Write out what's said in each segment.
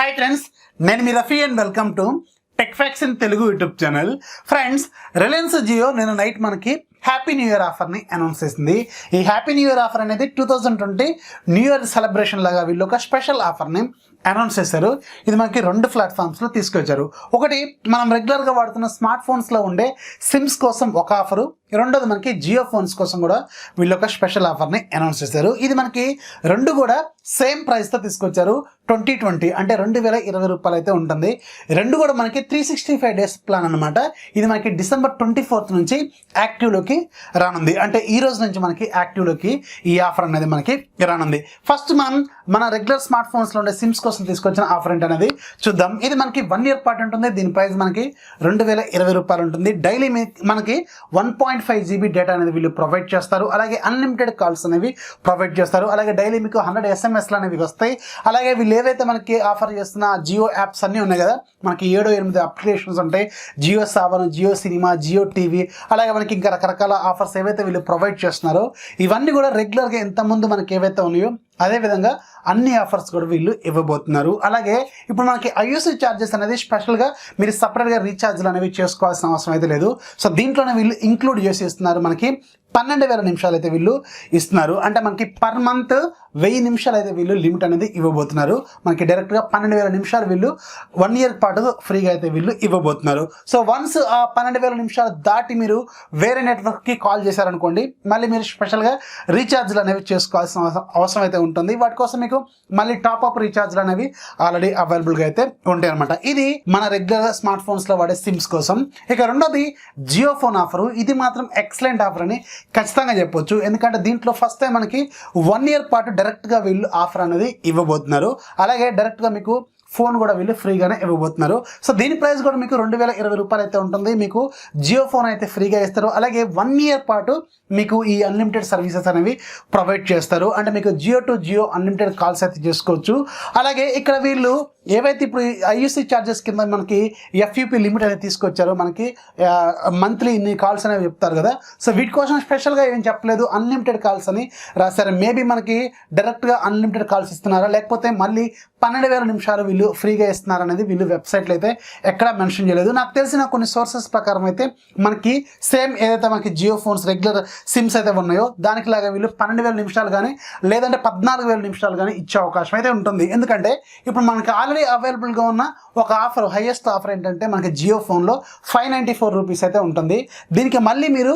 Hi friends, నేను మీ Rafi and welcome to techfox in Telugu YouTube channel. Friends, Reliance Jio నేను night మనకి హ్యాపీ న్యూ ఇయర్ ఆఫర్ని అనౌన్స్ చేసింది. ఈ హ్యాపీ న్యూ ఇయర్ ఆఫర్ అనేది 2020 న్యూ ఇయర్ సెలబ్రేషన్ లాగా వీళ్ళు ఒక స్పెషల్ ఆఫర్ని అనౌన్స్ చేశారు. ఇది మనకి రెండు ప్లాట్ఫామ్స్లో తీసుకొచ్చారు. ఒకటి మనం రెగ్యులర్గా వాడుతున్న స్మార్ట్ ఫోన్స్లో ఉండే సిమ్స్ కోసం ఒక ఆఫరు, రెండోది మనకి జియో ఫోన్స్ కోసం కూడా వీళ్ళు ఒక స్పెషల్ ఆఫర్ని అనౌన్స్ చేశారు. ఇది మనకి రెండు కూడా సేమ్ ప్రైస్తో తీసుకొచ్చారు. 2020 అంటే 2020 రూపాయలు అయితే ఉంటుంది. రెండు కూడా మనకి 365 డేస్ ప్లాన్ అనమాట. ఇది మనకి December 24th నుంచి యాక్టివ్లోకి రానుంది. అంటే ఈ రోజు నుంచి మనకి యాక్టివ్లోకి ఈ ఆఫర్ అనేది మనకి రానుంది. ఫస్ట్ మనం మన రెగ్యులర్ స్మార్ట్ ఫోన్స్లో ఉండే సిమ్స్ కోసం తీసుకొచ్చిన ఆఫర్ ఏంటి అనేది చూద్దాం. ఇది మనకి 1 year పాటు ఉంటుంది. దీని ప్రైస్ మనకి 2020 రూపాయలు ఉంటుంది. డైలీ మనకి 1.5 GB డేటా అనేది వీళ్ళు ప్రొవైడ్ చేస్తారు. అలాగే అన్లిమిటెడ్ కాల్స్ అనేవి ప్రొవైడ్ చేస్తారు. అలాగే డైలీ మీకు 100 SMS అనేవి వస్తాయి. అలాగే వీళ్ళు ఏవైతే మనకి ఆఫర్ చేస్తున్న జియో యాప్స్ అన్నీ ఉన్నాయి కదా, మనకి 7-8 అప్లికేషన్స్ ఉంటాయి. జియో సావన్, జియో సినిమా, జియో టీవీ, అలాగే మనకి ఇంకా రకరకాల ఆఫర్స్ ఏవైతే వీళ్ళు ప్రొవైడ్ చేస్తున్నారో ఇవన్నీ కూడా రెగ్యులర్గా ఇంతకుముందు మనకి ఏవైతే ఉన్నాయో అదేవిధంగా అన్ని ఆఫర్స్ కూడా వీళ్ళు ఇవ్వబోతున్నారు. అలాగే ఇప్పుడు మనకి ఐఓసి ఛార్జెస్ అనేది స్పెషల్గా మీరు సపరేట్గా రీఛార్జ్లు అనేవి చేసుకోవాల్సిన అవసరం అయితే లేదు. సో దీంట్లోనే వీళ్ళు ఇంక్లూడ్ చేసి ఇస్తున్నారు. మనకి 12,000 నిమిషాలు అయితే వీళ్ళు ఇస్తున్నారు. అంటే మనకి పర్ మంత్ 1000 నిమిషాలు అయితే వీళ్ళు లిమిట్ అనేది ఇవ్వబోతున్నారు. మనకి డైరెక్ట్గా 12,000 నిమిషాలు వీళ్ళు 1 year పాటు ఫ్రీగా అయితే వీళ్ళు ఇవ్వబోతున్నారు. సో వన్స్ ఆ 12,000 నిమిషాలు దాటి మీరు వేరే నెట్వర్క్కి కాల్ చేశారనుకోండి, మళ్ళీ మీరు స్పెషల్గా రీఛార్జ్లు అనేవి చేసుకోవాల్సిన అవసరం అయితే ఉంటుంది. వాటి కోసం మీకు మళ్ళీ టాప్అప్ రీఛార్జ్లు అనేవి ఆల్రెడీ అవైలబుల్గా అయితే ఉంటాయి అనమాట. ఇది మన రెగ్యులర్ స్మార్ట్ ఫోన్స్లో వాడే సిమ్స్ కోసం. ఇక రెండోది జియో ఫోన్ ఆఫరు. ఇది మాత్రం ఎక్సలెంట్ ఆఫర్ అని ఖచ్చితంగా చెప్పొచ్చు. ఎందుకంటే దీంట్లో ఫస్ట్ టైం మనకి 1 year పాటు డైరెక్ట్గా వీళ్ళు ఆఫర్ అనేది ఇవ్వబోతున్నారు. అలాగే డైరెక్ట్గా మీకు ఫోన్ కూడా వీళ్ళు ఫ్రీగానే ఇవ్వబోతున్నారు. సో దీని ప్రైస్ కూడా మీకు 2020 రూపాయలు అయితే ఉంటుంది. మీకు జియో ఫోన్ అయితే ఫ్రీగా ఇస్తారు. అలాగే 1 year పాటు మీకు ఈ అన్లిమిటెడ్ సర్వీసెస్ అనేవి ప్రొవైడ్ చేస్తారు. అంటే మీకు Jio to Jio unlimited calls అయితే చేసుకోవచ్చు. అలాగే ఇక్కడ వీళ్ళు ఏవైతే ఇప్పుడు ఐయూసీ ఛార్జెస్ కింద మనకి ఎఫ్యూపీ లిమిట్ అనేది తీసుకొచ్చారో, మనకి మంత్లీ ఇన్ని కాల్స్ అనేవి చెప్తారు కదా, సో వీటి కోసం స్పెషల్గా ఏం చెప్పలేదు, అన్లిమిటెడ్ కాల్స్ అని రాశారు. మేబీ మనకి డైరెక్ట్గా అన్లిమిటెడ్ కాల్స్ ఇస్తున్నారా, లేకపోతే మళ్ళీ 12,000 నిమిషాలు వీళ్ళు ఫ్రీగా ఇస్తున్నారు అనేది వీళ్ళు వెబ్సైట్లో అయితే ఎక్కడా మెన్షన్ చేయలేదు. నాకు తెలిసిన కొన్ని సోర్సెస్ ప్రకారం అయితే మనకి సేమ్ ఏదైతే మనకి జియో ఫోన్స్ రెగ్యులర్ సిమ్స్ అయితే ఉన్నాయో దానికి లాగా వీళ్ళు 12,000 నిమిషాలు కానీ లేదంటే 14,000 నిమిషాలు కానీ ఇచ్చే అవకాశం అయితే ఉంటుంది. ఎందుకంటే ఇప్పుడు మనకి ఆల్రెడీ అవైలబుల్గా ఉన్న ఒక ఆఫర్, హైయెస్ట్ ఆఫర్ ఏంటంటే మనకి జియో ఫోన్లో 594 రూపీస్ అయితే ఉంటుంది. దీనికి మళ్ళీ మీరు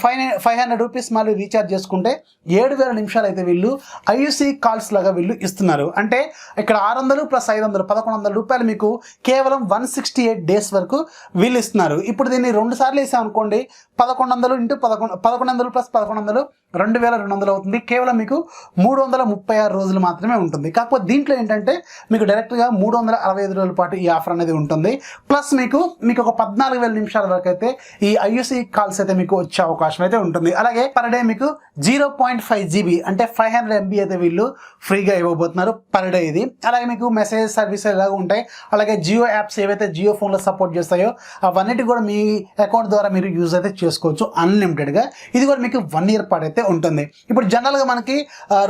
500 రూపీస్ మళ్ళీ రీఛార్జ్ చేసుకుంటే 7,000 నిమిషాలు అయితే వీళ్ళు ఐయూసీ కాల్స్ లాగా వీళ్ళు ఇస్తున్నారు. అంటే ఇక్కడ 600 + 500 1100 రూపాయలు మీకు కేవలం 168 డేస్ వరకు వీళ్ళు ఇస్తున్నారు. ఇప్పుడు దీన్ని 2 సార్లు వేసాం అనుకోండి, 1100 × 1100 + 1100 2200 అవుతుంది. కేవలం మీకు 336 రోజులు మాత్రమే ఉంటుంది. కాకపోతే దీంట్లో ఏంటంటే మీకు డైరెక్ట్గా 365 రోజుల పాటు ఈ ఆఫర్ అనేది ఉంటుంది. ప్లస్ మీకు ఒక 14,000 నిమిషాల వరకు అయితే ఈ ఐయూసీ కాల్స్ అయితే మీకు వచ్చే అవకాశం అయితే ఉంటుంది. అలాగే పర్ డే మీకు 0.5 GB అంటే 500 MB అయితే వీళ్ళు ఫ్రీగా ఇవ్వబోతున్నారు పర్ డే ఇది. అలాగే మీకు మెసేజ్ సర్వీస్ ఎలాగ ఉంటాయి. అలాగే జియో యాప్స్ ఏవైతే జియో ఫోన్లో సపోర్ట్ చేస్తాయో అవన్నిటి కూడా మీ అకౌంట్ ద్వారా మీరు యూజ్ అయితే చేసుకోవచ్చు అన్లిమిటెడ్గా. ఇది కూడా మీకు 1 year పాటు అయితే ఉంటుంది. ఇప్పుడు జనరల్గా మనకి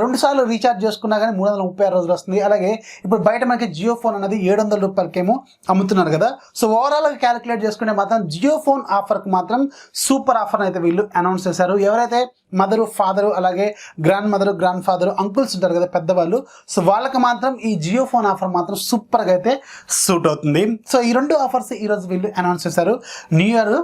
2 సార్లు రీఛార్జ్ చేసుకున్నా కానీ 336 రోజులు వస్తుంది. అలాగే ఇప్పుడు బయట మనకి జియో ఫోన్ అనేది 700 రూపాయలకేమో అమ్ముతున్నారు కదా. సో ఓవరాల్గా క్యాలిక్యులేట్ చేసుకుంటే మాత్రం జియో ఫోన్ ఆఫర్కి మాత్రం సూపర్ ఆఫర్ అయితే వీళ్ళు అనౌన్స్ చేశారు. ఎవరైతే మదరు, ఫాదరు, అలాగే grand mother, grand father, uncles ఉంటారు కదా పెద్దవాళ్ళు, సో వాళ్ళకి మాత్రం ఈ జియో ఫోన్ ఆఫర్ మాత్రం సూపర్గా అయితే సూట్ అవుతుంది. సో ఈ 2 ఆఫర్స్ ఈరోజు వీళ్ళు అనౌన్స్ చేశారు న్యూ ఇయర్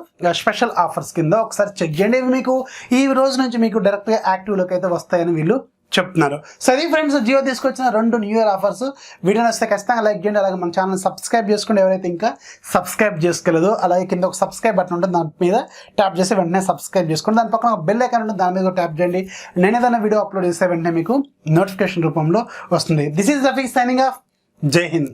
స్పెషల్ ఆఫర్స్ కింద. ఒకసారి చెక్ చేయండి. ఇవి మీకు ఈ రోజు నుంచి మీకు డైరెక్ట్గా యాక్టివ్లోకి అయితే వస్తాయని వీళ్ళు చెప్తున్నారు. సో అది ఫ్రెండ్స్, జియో తీసుకొచ్చిన 2 న్యూ ఇయర్ ఆఫర్స్. వీడియో వస్తే ఖచ్చితంగా లైక్ చేయండి. అలాగే మన ఛానల్ సబ్స్క్రైబ్ చేసుకోండి ఎవరైతే ఇంకా సబ్స్క్రైబ్ చేసుకోలేదు. అలాగే కింద ఒక సబ్స్క్రైబ్ బటన్ ఉంటుంది, దాని మీద ట్యాప్ చేసి వెంటనే సబ్స్క్రైబ్ చేసుకోండి. దాని పక్కన ఒక బెల్ ఐకాన్ ఉంటుంది, దాని మీద ట్యాప్ చేయండి. నేను ఏదైనా వీడియో అప్లోడ్ చేస్తే వెంటనే మీకు నోటిఫికేషన్ రూపంలో వస్తుంది. This is Rafi signing off. జై హింద్.